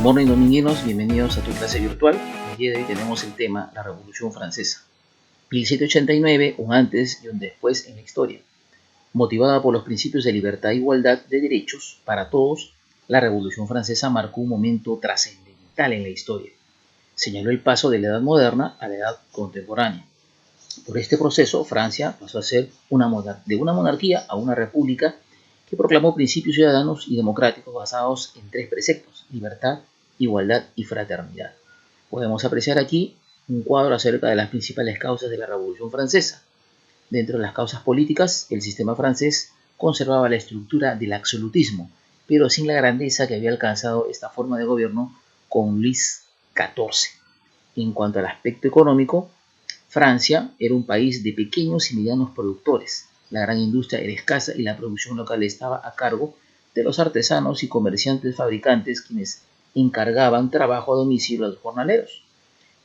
Morning dominguinos, bienvenidos a tu clase virtual. El día de hoy tenemos el tema la Revolución Francesa. 1789, un antes y un después en la historia. Motivada por los principios de libertad e igualdad de derechos para todos, la Revolución Francesa marcó un momento trascendental en la historia. Señaló el paso de la edad moderna a la edad contemporánea. Por este proceso, Francia pasó a ser de una monarquía a una república que proclamó principios ciudadanos y democráticos basados en tres preceptos: libertad, igualdad y fraternidad. Podemos apreciar aquí un cuadro acerca de las principales causas de la Revolución Francesa. Dentro de las causas políticas, el sistema francés conservaba la estructura del absolutismo, pero sin la grandeza que había alcanzado esta forma de gobierno con Luis XIV. En cuanto al aspecto económico, Francia era un país de pequeños y medianos productores. La gran industria era escasa y la producción local estaba a cargo de los artesanos y comerciantes fabricantes, quienes encargaban trabajo a domicilio a los jornaleros.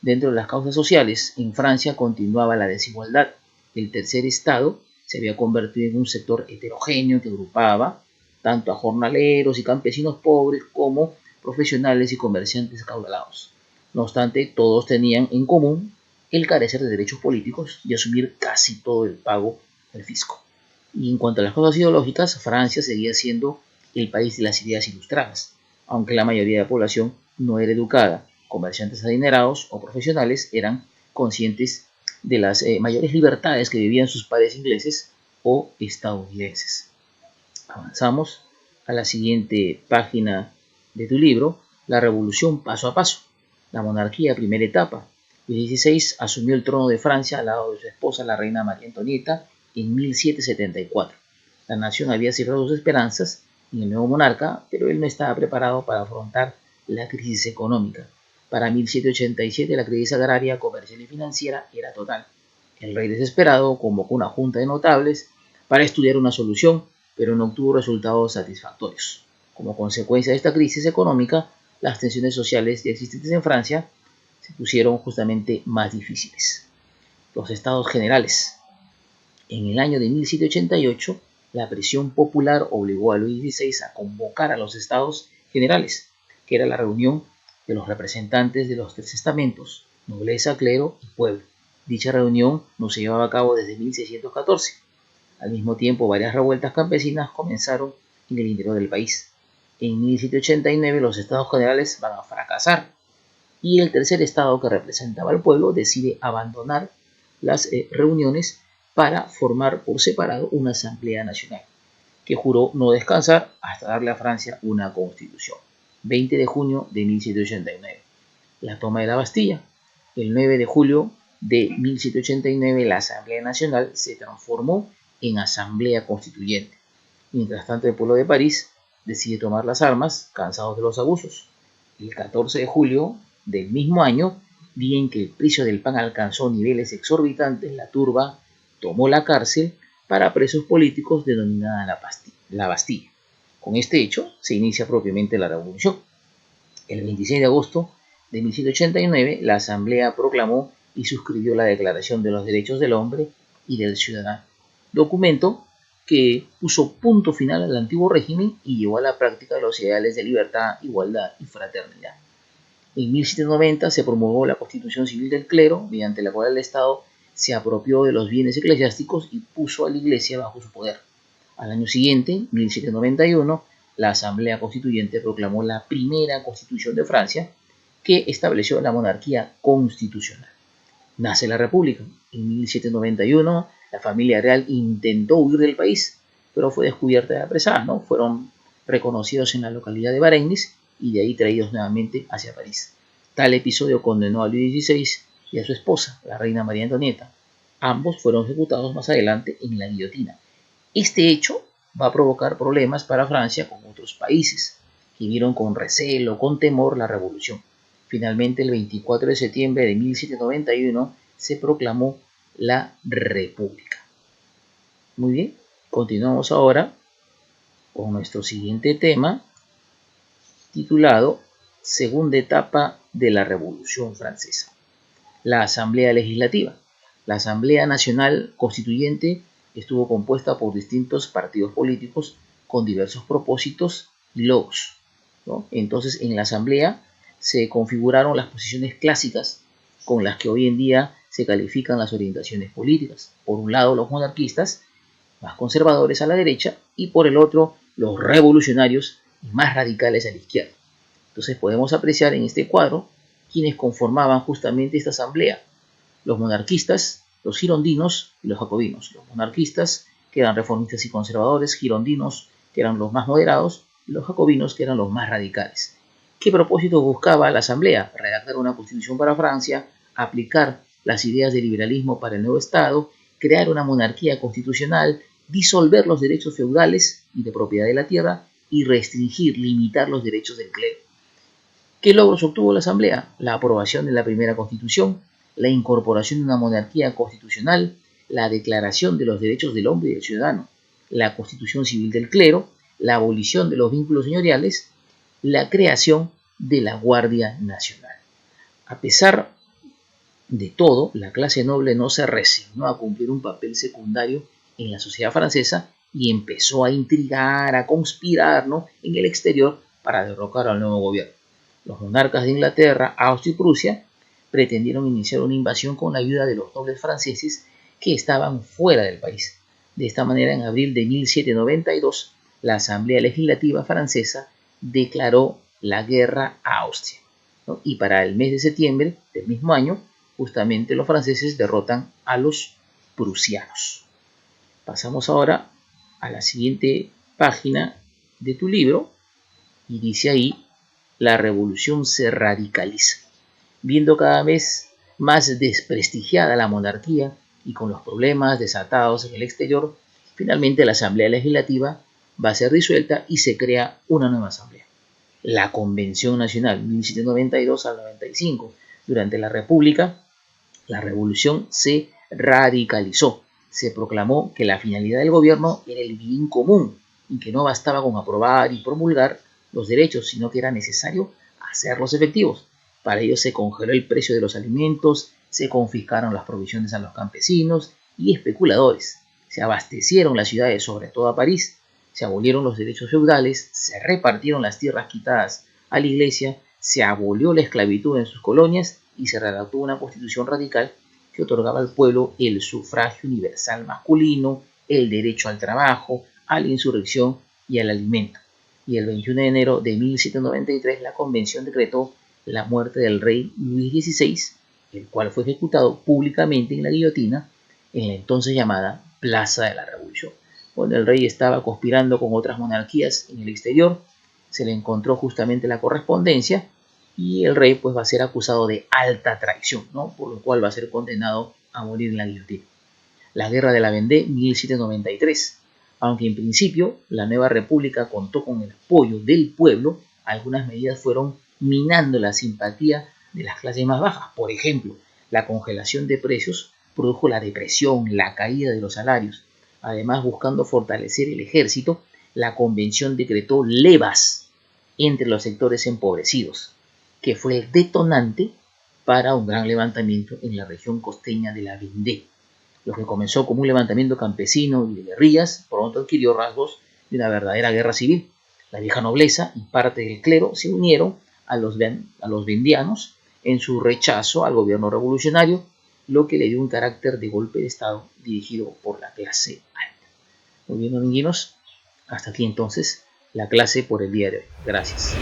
Dentro de las causas sociales, en Francia continuaba la desigualdad. El tercer estado se había convertido en un sector heterogéneo que agrupaba tanto a jornaleros y campesinos pobres como profesionales y comerciantes acaudalados. No obstante, todos tenían en común el carecer de derechos políticos y asumir casi todo el pago del fisco. Y en cuanto a las causas ideológicas, Francia seguía siendo el país de las ideas ilustradas, aunque la mayoría de la población no era educada. Comerciantes adinerados o profesionales eran conscientes de las mayores libertades que vivían sus padres ingleses o estadounidenses. Avanzamos a la siguiente página de tu libro, La Revolución paso a paso. La monarquía, primera etapa. Luis XVI asumió el trono de Francia al lado de su esposa, la reina María Antonieta, en 1774. La nación había cerrado sus esperanzas en el nuevo monarca, pero él no estaba preparado para afrontar la crisis económica. Para 1787 la crisis agraria, comercial y financiera era total. El rey, desesperado, convocó una junta de notables para estudiar una solución, pero no obtuvo resultados satisfactorios. Como consecuencia de esta crisis económica, las tensiones sociales ya existentes en Francia se pusieron justamente más difíciles. Los Estados Generales. En el año de 1788, la presión popular obligó a Luis XVI a convocar a los Estados Generales, que era la reunión de los representantes de los tres estamentos, nobleza, clero y pueblo. Dicha reunión no se llevaba a cabo desde 1614. Al mismo tiempo, varias revueltas campesinas comenzaron en el interior del país. En 1789 los Estados Generales van a fracasar y el tercer estado, que representaba al pueblo, decide abandonar las reuniones para formar por separado una Asamblea Nacional, que juró no descansar hasta darle a Francia una constitución. 20 de junio de 1789. La toma de la Bastilla. El 9 de julio de 1789 la Asamblea Nacional se transformó en Asamblea Constituyente. Mientras tanto, el pueblo de París decide tomar las armas, cansados de los abusos. El 14 de julio del mismo año, día en que el precio del pan alcanzó niveles exorbitantes, la turba tomó la cárcel para presos políticos denominada la Bastilla. Con este hecho se inicia propiamente la revolución. El 26 de agosto de 1789, la Asamblea proclamó y suscribió la Declaración de los Derechos del Hombre y del Ciudadano, documento que puso punto final al antiguo régimen y llevó a la práctica los ideales de libertad, igualdad y fraternidad. En 1790 se promulgó la Constitución Civil del Clero, mediante la cual el Estado se apropió de los bienes eclesiásticos y puso a la Iglesia bajo su poder. Al año siguiente, 1791, la Asamblea Constituyente proclamó la primera Constitución de Francia, que estableció la monarquía constitucional. Nace la República. En 1791, la familia real intentó huir del país, pero fue descubierta y apresada, ¿no? Fueron reconocidos en la localidad de Varennes y de ahí traídos nuevamente hacia París. Tal episodio condenó a Luis XVI y a su esposa, la reina María Antonieta. Ambos fueron ejecutados más adelante en la guillotina. Este hecho va a provocar problemas para Francia con otros países, que vieron con recelo, con temor la revolución. Finalmente, el 24 de septiembre de 1791 se proclamó la República. Muy bien, continuamos ahora con nuestro siguiente tema, titulado Segunda etapa de la Revolución Francesa. La Asamblea Legislativa. La Asamblea Nacional Constituyente estuvo compuesta por distintos partidos políticos con diversos propósitos y logros, ¿no? Entonces, en la Asamblea se configuraron las posiciones clásicas con las que hoy en día se califican las orientaciones políticas. Por un lado, los monarquistas, más conservadores a la derecha, y por el otro, los revolucionarios y más radicales a la izquierda. Entonces podemos apreciar en este cuadro quienes conformaban justamente esta asamblea: los monarquistas, los girondinos y los jacobinos. Los monarquistas, que eran reformistas y conservadores; girondinos, que eran los más moderados; y los jacobinos, que eran los más radicales. ¿Qué propósito buscaba la asamblea? Redactar una constitución para Francia, aplicar las ideas del liberalismo para el nuevo Estado, crear una monarquía constitucional, disolver los derechos feudales y de propiedad de la tierra y restringir, limitar los derechos del clero. ¿Qué logros obtuvo la asamblea? La aprobación de la primera constitución, la incorporación de una monarquía constitucional, la declaración de los derechos del hombre y del ciudadano, la constitución civil del clero, la abolición de los vínculos señoriales, la creación de la Guardia Nacional. A pesar de todo, la clase noble no se resignó a cumplir un papel secundario en la sociedad francesa y empezó a intrigar, a conspirar, en el exterior para derrocar al nuevo gobierno. Los monarcas de Inglaterra, Austria y Prusia pretendieron iniciar una invasión con la ayuda de los nobles franceses que estaban fuera del país. De esta manera, en abril de 1792, la Asamblea Legislativa Francesa declaró la guerra a Austria, y para el mes de septiembre del mismo año, justamente los franceses derrotan a los prusianos. Pasamos ahora a la siguiente página de tu libro y dice ahí: la revolución se radicaliza. Viendo cada vez más desprestigiada la monarquía y con los problemas desatados en el exterior, finalmente la Asamblea Legislativa va a ser disuelta y se crea una nueva asamblea, la Convención Nacional, 1792 al 95. Durante la República, la revolución se radicalizó. Se proclamó que la finalidad del gobierno era el bien común y que no bastaba con aprobar y promulgar los derechos, sino que era necesario hacerlos efectivos. Para ello se congeló el precio de los alimentos, se confiscaron las provisiones a los campesinos y especuladores, se abastecieron las ciudades, sobre todo a París, se abolieron los derechos feudales, se repartieron las tierras quitadas a la iglesia, se abolió la esclavitud en sus colonias y se redactó una constitución radical que otorgaba al pueblo el sufragio universal masculino, el derecho al trabajo, a la insurrección y al alimento. Y el 21 de enero de 1793 la convención decretó la muerte del rey Luis XVI, el cual fue ejecutado públicamente en la guillotina en la entonces llamada Plaza de la Revolución. Cuando el rey estaba conspirando con otras monarquías en el exterior, se le encontró justamente la correspondencia y el rey va a ser acusado de alta traición, por lo cual va a ser condenado a morir en la guillotina. La Guerra de la Vendée, 1793. Aunque en principio la nueva república contó con el apoyo del pueblo, algunas medidas fueron minando la simpatía de las clases más bajas. Por ejemplo, la congelación de precios produjo la depresión, la caída de los salarios. Además, buscando fortalecer el ejército, la convención decretó levas entre los sectores empobrecidos, que fue el detonante para un gran levantamiento en la región costeña de la Vendée. Lo que comenzó como un levantamiento campesino y de guerrillas, pronto adquirió rasgos de una verdadera guerra civil. La vieja nobleza y parte del clero se unieron a los vendianos en su rechazo al gobierno revolucionario, lo que le dio un carácter de golpe de Estado dirigido por la clase alta. Muy bien, amiguinos, hasta aquí entonces la clase por el día de hoy. Gracias.